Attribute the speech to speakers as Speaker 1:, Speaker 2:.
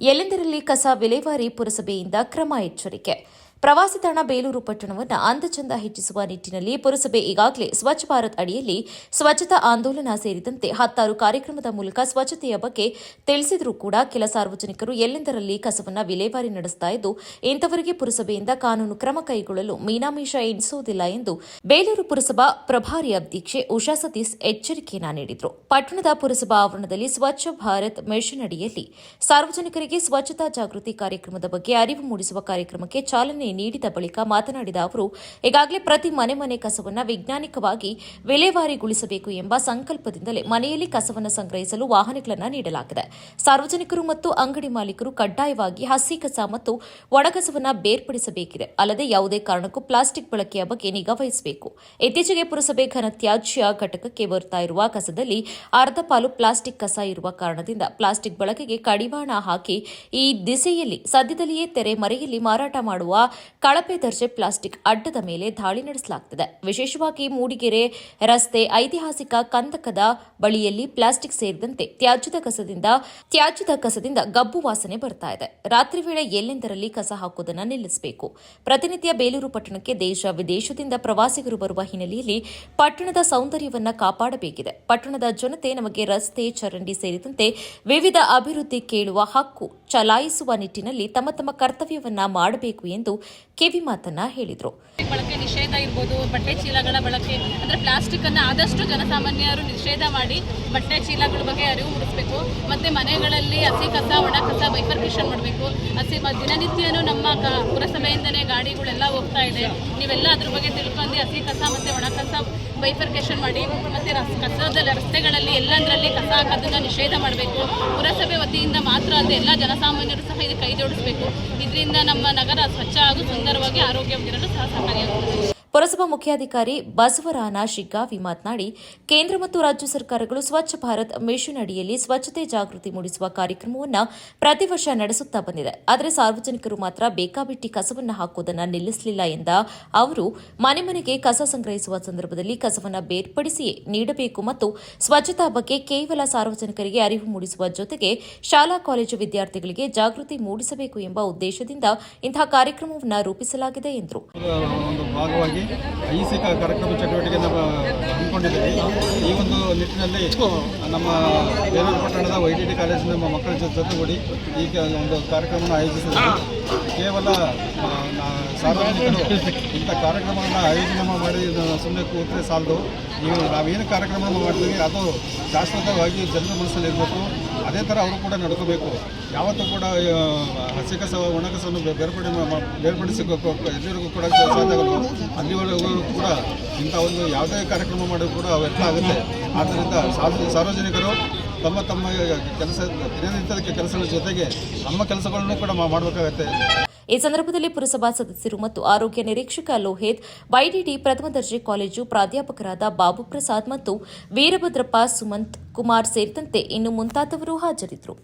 Speaker 1: ಎಲ್ಲೆಂದರಲ್ಲಿ ಕಸ ವಿಲೇವಾರಿ ಪುರಸಭೆಯಿಂದ ಕ್ರಮ ಎಚ್ಚರಿಕೆ. ಪ್ರವಾಸಿ ತಾಣ ಬೇಲೂರು ಪಟ್ಟಣವನ್ನು ಅಂದಚಂದ ಹೆಚ್ಚಿಸುವ ನಿಟ್ಟಿನಲ್ಲಿ ಪುರಸಭೆ ಈಗಾಗಲೇ ಸ್ವಚ್ಛ ಭಾರತ್ ಅಡಿಯಲ್ಲಿ ಸ್ವಚ್ಛತಾ ಆಂದೋಲನ ಸೇರಿದಂತೆ 10 ಕಾರ್ಯಕ್ರಮದ ಮೂಲಕ ಸ್ವಚ್ಛತೆಯ ಬಗ್ಗೆ ತಿಳಿಸಿದರೂ ಕೂಡ ಕೆಲ ಸಾರ್ವಜನಿಕರು ಎಲ್ಲೆಂದರಲ್ಲಿ ಕಸವನ್ನು ವಿಲೇವಾರಿ ನಡೆಸ್ತಾ ಇದ್ದು, ಇಂಥವರಿಗೆ ಪುರಸಭೆಯಿಂದ ಕಾನೂನು ಕ್ರಮ ಕೈಗೊಳ್ಳಲು ಮೀನಾಮೀಷ ಎಣಿಸುವುದಿಲ್ಲ ಎಂದು ಬೇಲೂರು ಪುರಸಭಾ ಪ್ರಭಾರಿ ಅಧ್ಯಕ್ಷೆ ಉಷಾ ಸತೀಶ್ ಎಚ್ಚರಿಕೆಯನ್ನು ನೀಡಿದರು. ಪಟ್ಟಣದ ಪುರಸಭಾ ಆವರಣದಲ್ಲಿ ಸ್ವಚ್ಛ ಭಾರತ್ ಮಿಷನ್ ಅಡಿಯಲ್ಲಿ ಸಾರ್ವಜನಿಕರಿಗೆ ಸ್ವಚ್ಛತಾ ಜಾಗೃತಿ ಕಾರ್ಯಕ್ರಮದ ಬಗ್ಗೆ ಅರಿವು ಮೂಡಿಸುವ ಕಾರ್ಯಕ್ರಮಕ್ಕೆ ಚಾಲನೆ ನೀಡಿದ ಬಳಿಕ ಮಾತನಾಡಿದ ಅವರು, ಈಗಾಗಲೇ ಪ್ರತಿ ಮನೆ ಕಸವನ್ನು ವೈಜ್ಞಾನಿಕವಾಗಿ ವಿಲೇವಾರಿಗೊಳಿಸಬೇಕು ಎಂಬ ಸಂಕಲ್ಪದಿಂದಲೇ ಮನೆಯಲ್ಲಿ ಕಸವನ್ನು ಸಂಗ್ರಹಿಸಲು ವಾಹನಗಳನ್ನು ನೀಡಲಾಗಿದೆ. ಸಾರ್ವಜನಿಕರು ಮತ್ತು ಅಂಗಡಿ ಮಾಲೀಕರು ಕಡ್ಡಾಯವಾಗಿ ಹಸಿ ಕಸ ಮತ್ತು ಒಣಕಸವನ್ನು ಬೇರ್ಪಡಿಸಬೇಕಿದೆ. ಅಲ್ಲದೆ ಯಾವುದೇ ಕಾರಣಕ್ಕೂ ಪ್ಲಾಸ್ಟಿಕ್ ಬಳಕೆಯ ಬಗ್ಗೆ ನಿಗಾ ವಹಿಸಬೇಕು. ಇತ್ತೀಚೆಗೆ ಪುರಸಭೆ ಘನತ್ಯಾಜ್ಯ ಘಟಕಕ್ಕೆ ಬರ್ತಾ ಇರುವ ಕಸದಲ್ಲಿ ಅರ್ಧ ಪಾಲು ಪ್ಲಾಸ್ಟಿಕ್ ಕಸ ಇರುವ ಕಾರಣದಿಂದ ಪ್ಲಾಸ್ಟಿಕ್ ಬಳಕೆಗೆ ಕಡಿವಾಣ ಹಾಕಿ ಈ ದಿಸೆಯಲ್ಲಿ ಸದ್ಯದಲ್ಲಿಯೇ ತೆರೆ ಮರೆಯಲ್ಲಿ ಮಾರಾಟ ಮಾಡುವ ಕಳಪೆ ದರ್ಜೆ ಪ್ಲಾಸ್ಟಿಕ್ ಅಡ್ಡದ ಮೇಲೆ ದಾಳಿ ನಡೆಸಲಾಗುತ್ತಿದೆ. ವಿಶೇಷವಾಗಿ ಮೂಡಿಗೆರೆ ರಸ್ತೆ ಐತಿಹಾಸಿಕ ಕಂದಕದ ಬಳಿಯಲ್ಲಿ ಪ್ಲಾಸ್ಟಿಕ್ ಸೇರಿದಂತೆ ತ್ಯಾಜ್ಯದ ಕಸದಿಂದ ಗಬ್ಬು ವಾಸನೆ ಬರ್ತಾ ಇದೆ. ರಾತ್ರಿ ವೇಳೆ ಎಲ್ಲೆಂದರಲ್ಲಿ ಕಸ ಹಾಕುವುದನ್ನು ನಿಲ್ಲಿಸಬೇಕು. ಪ್ರತಿನಿತ್ಯ ಬೇಲೂರು ಪಟ್ಟಣಕ್ಕೆ ದೇಶ ವಿದೇಶದಿಂದ ಪ್ರವಾಸಿಗರು ಬರುವ ಹಿನ್ನೆಲೆಯಲ್ಲಿ ಪಟ್ಟಣದ ಸೌಂದರ್ಯವನ್ನು ಕಾಪಾಡಬೇಕಿದೆ. ಪಟ್ಟಣದ ಜನತೆ ನಮಗೆ ರಸ್ತೆ, ಚರಂಡಿ ಸೇರಿದಂತೆ ವಿವಿಧ ಅಭಿವೃದ್ಧಿ ಕೇಳುವ ಹಕ್ಕು ಚಲಾಯಿಸುವ ನಿಟ್ಟಿನಲ್ಲಿ ತಮ್ಮ ಕರ್ತವ್ಯವನ್ನ ಮಾಡಬೇಕು ಎಂದು ಕಿವಿ ಮಾತನ್ನ ಹೇಳಿದರು.
Speaker 2: ಬಳಕೆ ನಿಷೇಧ ಇರಬಹುದು, ಬಟ್ಟೆ ಚೀಲಗಳ ಬಳಕೆ ಅಂದ್ರೆ ಪ್ಲಾಸ್ಟಿಕ್ ಅನ್ನು ಆದಷ್ಟು ಜನಸಾಮಾನ್ಯರು ನಿಷೇಧ ಮಾಡಿ ಬಟ್ಟೆ ಚೀಲಗಳ ಬಗ್ಗೆ ಅರಿವು ಮೂಡಿಸಬೇಕು. ಮತ್ತೆ ಮನೆಗಳಲ್ಲಿ ಹಸಿ ಕಸ, ಒಣ ಕಸ ಬೈಫರ್ಕೇಷನ್ ಮಾಡಬೇಕು. ದಿನನಿತ್ಯನೂ ನಮ್ಮ ಪುರಸಭೆಯಿಂದನೇ ಗಾಡಿಗಳೆಲ್ಲ ಹೋಗ್ತಾ ಇದೆ. ನೀವೆಲ್ಲ ಅದ್ರ ಬಗ್ಗೆ ತಿಳ್ಕೊಂಡು ಹಸಿ ಕಸ ಮತ್ತೆ ಒಣ ಕಸ ಬೈಫರ್ಕೇಷನ್ ಮಾಡಿ ಮತ್ತೆ ಕಸದ ರಸ್ತೆಗಳಲ್ಲಿ ಎಲ್ಲಂದರಲ್ಲಿ ಕಸ ಹಾಕೋದನ್ನ ನಿಷೇಧ ಮಾಡಬೇಕು. ಪುರಸಭೆ ವತಿಯಿಂದ ಮಾತ್ರ ಅಲ್ಲದೆ ಎಲ್ಲ ಜನಸಾಮಾನ್ಯರು ಸಹ ಇದಕ್ಕೆ ಕೈ ಜೋಡಿಸಬೇಕು. ಇದರಿಂದ ನಮ್ಮ ನಗರ ಸ್ವಚ್ಛ ಹಾಗೂ ಸುಂದರವಾಗಿ ಆರೋಗ್ಯವಾಗಿರಲು ಸಹ ಸಹಕಾರಿಯಾಗುತ್ತದೆ.
Speaker 1: ಪುರಸಭಾ ಮುಖ್ಯಾಧಿಕಾರಿ ಬಸವರಾನ ಶಿಗ್ಗಾವಿ ಮಾತನಾಡಿ, ಕೇಂದ್ರ ಮತ್ತು ರಾಜ್ಯ ಸರ್ಕಾರಗಳು ಸ್ವಚ್ಛ ಭಾರತ್ ಮಿಷನ್ ಅಡಿಯಲ್ಲಿ ಸ್ವಚ್ಛತೆ ಜಾಗೃತಿ ಮೂಡಿಸುವ ಕಾರ್ಯಕ್ರಮವನ್ನು ಪ್ರತಿ ವರ್ಷ ನಡೆಸುತ್ತಾ ಬಂದಿದೆ. ಆದರೆ ಸಾರ್ವಜನಿಕರು ಮಾತ್ರ ಬೇಕಾಬಿಟ್ಟಿ ಕಸವನ್ನು ಹಾಕುವುದನ್ನು ನಿಲ್ಲಿಸಲಿಲ್ಲ ಎಂದ ಅವರು, ಮನೆಗೆ ಕಸ ಸಂಗ್ರಹಿಸುವ ಸಂದರ್ಭದಲ್ಲಿ ಕಸವನ್ನು ಬೇರ್ಪಡಿಸಿಯೇ ನೀಡಬೇಕು ಮತ್ತು ಸ್ವಚ್ಛತಾ ಬಗ್ಗೆ ಕೇವಲ ಸಾರ್ವಜನಿಕರಿಗೆ ಅರಿವು ಮೂಡಿಸುವ ಜೊತೆಗೆ ಶಾಲಾ ಕಾಲೇಜು ವಿದ್ಯಾರ್ಥಿಗಳಿಗೆ ಜಾಗೃತಿ ಮೂಡಿಸಬೇಕು ಎಂಬ ಉದ್ದೇಶದಿಂದ ಇಂತಹ ಕಾರ್ಯಕ್ರಮವನ್ನು ರೂಪಿಸಲಾಗಿದೆ ಎಂದರು.
Speaker 3: ಐಸಿಕ ಕಾರ್ಯಕ್ರಮ ಚಟುವಟಿಕೆಯನ್ನು ಹಮ್ಮಿಕೊಂಡಿದ್ದೀವಿ. ಈ ಒಂದು ನಿಟ್ಟಿನಲ್ಲಿ ನಮ್ಮ ಬೇಲೂರು ಪಟ್ಟಣದ YTT ಕಾಲೇಜಿನ ಮಕ್ಕಳ ಜೊತೆಗೂಡಿ ಈಗ ಒಂದು ಕಾರ್ಯಕ್ರಮವನ್ನು ಆಯೋಜಿಸಿದ್ದೀವಿ. ಕೇವಲ ಸಾರ್ವಜನಿಕರು ಇಂಥ ಕಾರ್ಯಕ್ರಮವನ್ನು ಆಯೋಜನೆ ಮಾಡಿ ಸುಮ್ಮನೆ ಕೂತರೆ ಸಾಲದು. ನಾವೇನು ಕಾರ್ಯಕ್ರಮವನ್ನು ಮಾಡ್ತೀವಿ ಅದು ಶಾಶ್ವತವಾಗಿ ಜನರ ಮನಸ್ಸಲ್ಲಿ ಇರಬೇಕು. ಅದೇ ಥರ ಅವರು ಕೂಡ ನಡ್ಕೋಬೇಕು. ಯಾವತ್ತೂ ಕೂಡ ಹಸಿ ಕಸ, ಒಣ ಕಸವನ್ನು ಬೇರ್ಪಡಿಸಿ ಎಲ್ಲರಿಗೂ ಕೂಡ ಸಾಧ್ಯ ಆಗಲ್ಲ. ಅಲ್ಲಿವರೆಗೂ ಕೂಡ ಇಂಥ ಒಂದು ಯಾವುದೇ ಕಾರ್ಯಕ್ರಮ ಮಾಡೋದು ಕೂಡ ವ್ಯರ್ಥ ಆಗುತ್ತೆ. ಆದ್ದರಿಂದ ಸಾರ್ವಜನಿಕರು ತಮ್ಮ ದಿನನಿತ್ಯದ ಕೆಲಸಗಳ ಜೊತೆಗೆ ನಮ್ಮ ಕೆಲಸಗಳನ್ನು ಕೂಡ ಮಾಡಬೇಕಾಗತ್ತೆ.
Speaker 1: ಈ ಸಂದರ್ಭದಲ್ಲಿ ಪುರಸಭಾ ಸದಸ್ಯರು ಮತ್ತು ಆರೋಗ್ಯ ನಿರೀಕ್ಷಕ ಲೋಹಿತ್, YTT ಪ್ರಥಮ ದರ್ಜೆ ಕಾಲೇಜು ಪ್ರಾಧ್ಯಾಪಕರಾದ ಬಾಬು ಪ್ರಸಾದ್ ಮತ್ತು ವೀರಭದ್ರಪ್ಪ, ಸುಮಂತ್ ಕುಮಾರ್ ಸೇರಿದಂತೆ ಇನ್ನು ಮುಂತಾದವರು ಹಾಜರಿದ್ದರು.